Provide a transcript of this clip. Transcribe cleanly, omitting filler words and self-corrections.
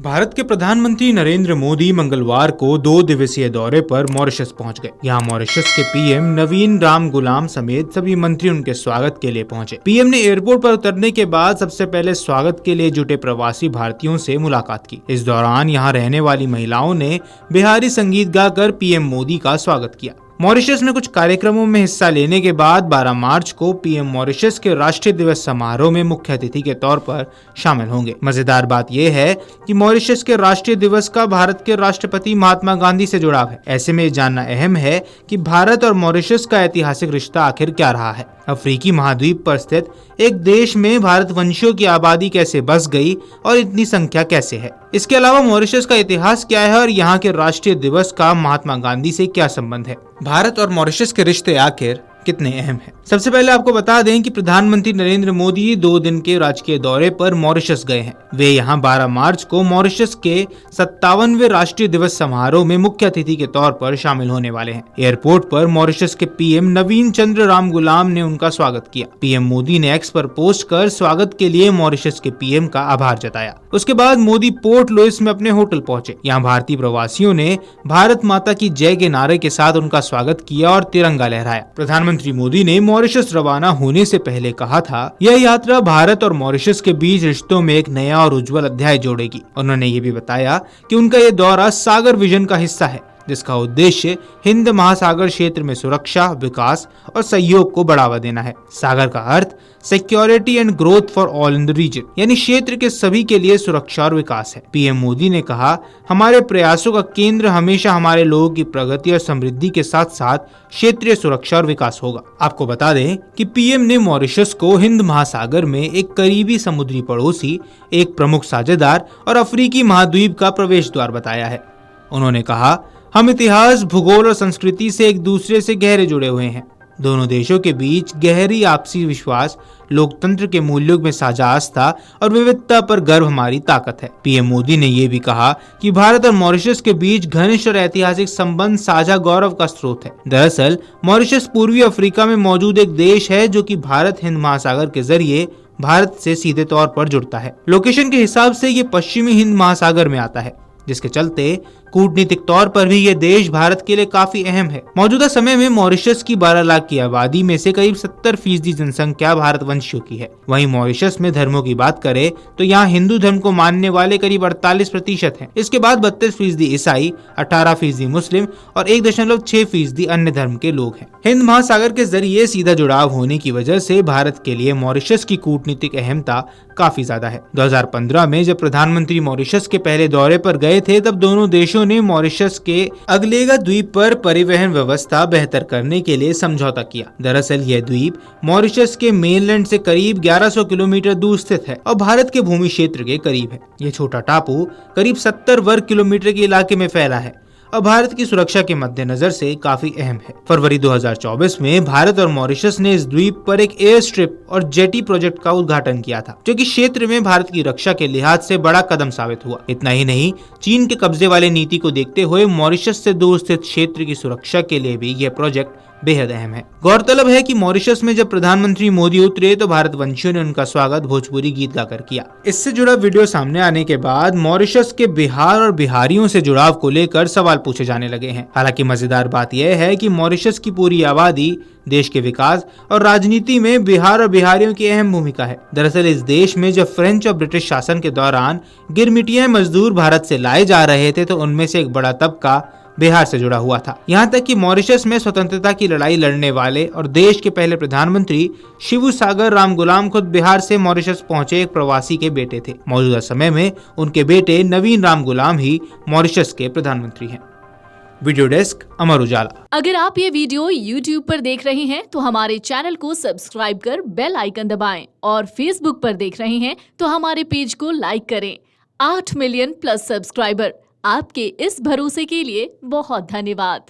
भारत के प्रधानमंत्री नरेंद्र मोदी मंगलवार को 2 दिवसीय दौरे पर मॉरिशस पहुंच गए। यहाँ मॉरिशस के पीएम नवीन राम गुलाम समेत सभी मंत्री उनके स्वागत के लिए पहुंचे। पीएम ने एयरपोर्ट पर उतरने के बाद सबसे पहले स्वागत के लिए जुटे प्रवासी भारतीयों से मुलाकात की। इस दौरान यहाँ रहने वाली महिलाओं ने बिहारी संगीत गाकर पीएम मोदी का स्वागत किया। मॉरिशस में कुछ कार्यक्रमों में हिस्सा लेने के बाद 12 मार्च को पीएम मॉरिशस के राष्ट्रीय दिवस समारोह में मुख्य अतिथि के तौर पर शामिल होंगे। मजेदार बात यह है कि मॉरिशस के राष्ट्रीय दिवस का भारत के राष्ट्रपति महात्मा गांधी से जुड़ाव है। ऐसे में जानना अहम है कि भारत और मॉरिशस का ऐतिहासिक रिश्ता आखिर क्या रहा है। अफ्रीकी महाद्वीप पर स्थित एक देश में भारतवंशियों की आबादी कैसे बस गई और इतनी संख्या कैसे है। इसके अलावा मॉरिशस का इतिहास क्या है और यहाँ के राष्ट्रीय दिवस का महात्मा गांधी से क्या संबंध है। भारत और मॉरिशस के रिश्ते आखिर कितने अहम हैं। सबसे पहले आपको बता दें कि प्रधानमंत्री नरेंद्र मोदी 2 दिन के राजकीय दौरे पर मॉरिशस गए हैं। वे यहां 12 मार्च को मॉरिशस के 57वें राष्ट्रीय दिवस समारोह में मुख्य अतिथि के तौर पर शामिल होने वाले हैं। एयरपोर्ट पर मॉरिशस के पीएम नवीन चंद्र राम गुलाम ने उनका स्वागत किया। पीएम मोदी ने एक्स पर पोस्ट कर स्वागत के लिए मॉरिशस के पीएम का आभार जताया। उसके बाद मोदी पोर्ट लुइस में अपने होटल पहुंचे। यहाँ भारतीय प्रवासियों ने भारत माता की जय के नारे के साथ उनका स्वागत किया और तिरंगा लहराया। प्रधानमंत्री मोदी ने मॉरिशस रवाना होने से पहले कहा था, यह यात्रा भारत और मॉरिशस के बीच रिश्तों में एक नया और उज्जवल अध्याय जोड़ेगी। उन्होंने ये भी बताया कि उनका ये दौरा सागर विजन का हिस्सा है, जिसका उद्देश्य हिंद महासागर क्षेत्र में सुरक्षा, विकास और सहयोग को बढ़ावा देना है। सागर का अर्थ security and growth for all in the region, यानी क्षेत्र के सभी के लिए सुरक्षा और विकास है। पीएम मोदी ने कहा, हमारे प्रयासों का केंद्र हमेशा हमारे लोगों की प्रगति और समृद्धि के साथ साथ क्षेत्रीय सुरक्षा और विकास होगा। आपको बता दें कि पीएम ने मॉरिशस को हिंद महासागर में एक करीबी समुद्री पड़ोसी, एक प्रमुख साझेदार और अफ्रीकी महाद्वीप का प्रवेश द्वार बताया है। उन्होंने कहा, हम इतिहास, भूगोल और संस्कृति से एक दूसरे से गहरे जुड़े हुए हैं। दोनों देशों के बीच गहरी आपसी विश्वास, लोकतंत्र के मूल्यों में साझा आस्था और विविधता पर गर्व हमारी ताकत है। पीएम मोदी ने यह भी कहा कि भारत और मॉरिशस के बीच घनिष्ठ और ऐतिहासिक संबंध साझा गौरव का स्रोत है। दरअसल मॉरिशस पूर्वी अफ्रीका में मौजूद एक देश है जो कि भारत हिंद महासागर के जरिए भारत से सीधे तौर पर जुड़ता है। लोकेशन के हिसाब से ये पश्चिमी हिंद महासागर में आता है, जिसके चलते कूटनीतिक तौर पर भी यह देश भारत के लिए काफी अहम है। मौजूदा समय में मॉरिशस की 12 लाख की आबादी में से करीब 70% जनसंख्या भारतवंशियों की है। वहीं मॉरिशस में धर्मों की बात करें तो यहाँ हिंदू धर्म को मानने वाले करीब 48% हैं। इसके बाद 32% ईसाई, 18% मुस्लिम और 1.6% अन्य धर्म के लोग हैं। हिंद महासागर के जरिए सीधा जुड़ाव होने की वजह से भारत के लिए मॉरिशस की कूटनीतिक अहमता काफी ज्यादा है। 2015 में जब प्रधानमंत्री मॉरिशस के पहले दौरे पर गए थे, तब दोनों देशों ने मॉरिशस के अगलेगा द्वीप पर परिवहन व्यवस्था बेहतर करने के लिए समझौता किया। दरअसल यह द्वीप मॉरिशस के मेनलैंड से करीब 1100 किलोमीटर दूर स्थित है और भारत के भूमि क्षेत्र के करीब है। यह छोटा टापू करीब 70 वर्ग किलोमीटर के इलाके में फैला है और भारत की सुरक्षा के मद्देनजर से काफी अहम है। फरवरी 2024 में भारत और मॉरिशस ने इस द्वीप पर एक एयर स्ट्रिप और जेटी प्रोजेक्ट का उद्घाटन किया था, जो कि क्षेत्र में भारत की रक्षा के लिहाज से बड़ा कदम साबित हुआ। इतना ही नहीं, चीन के कब्जे वाले नीति को देखते हुए मॉरिशस से दूर स्थित क्षेत्र की सुरक्षा के लिए भी यह प्रोजेक्ट बेहद अहम है। गौरतलब है कि मॉरिशस में जब प्रधानमंत्री मोदी उतरे तो भारतवंशियों ने उनका स्वागत भोजपुरी गीत गाकर किया। इससे जुड़ा वीडियो सामने आने के बाद मॉरिशस के बिहार और बिहारियों से जुड़ाव को लेकर सवाल पूछे जाने लगे हैं। हालांकि मजेदार बात यह है कि मॉरिशस की पूरी आबादी, देश के विकास और राजनीति में बिहार और बिहारियों की अहम भूमिका है। दरअसल इस देश में जब फ्रेंच और ब्रिटिश शासन के दौरान गिरमिटिया मजदूर भारत से लाए जा रहे थे तो उनमें से एक बड़ा तबका बिहार से जुड़ा हुआ था। यहाँ तक कि मॉरिशस में स्वतंत्रता की लड़ाई लड़ने वाले और देश के पहले प्रधानमंत्री शिवसागर राम गुलाम खुद बिहार से मॉरिशस पहुंचे एक प्रवासी के बेटे थे। मौजूदा समय में उनके बेटे नवीन राम गुलाम ही मॉरिशस के प्रधानमंत्री हैं। Video desk, Amar Ujala. अगर आप ये वीडियो YouTube पर देख रहे हैं तो हमारे चैनल को सब्सक्राइब कर बेल आइकन दबाएं और Facebook पर देख रहे हैं तो हमारे पेज को लाइक करें। 8 मिलियन प्लस सब्सक्राइबर, आपके इस भरोसे के लिए बहुत धन्यवाद।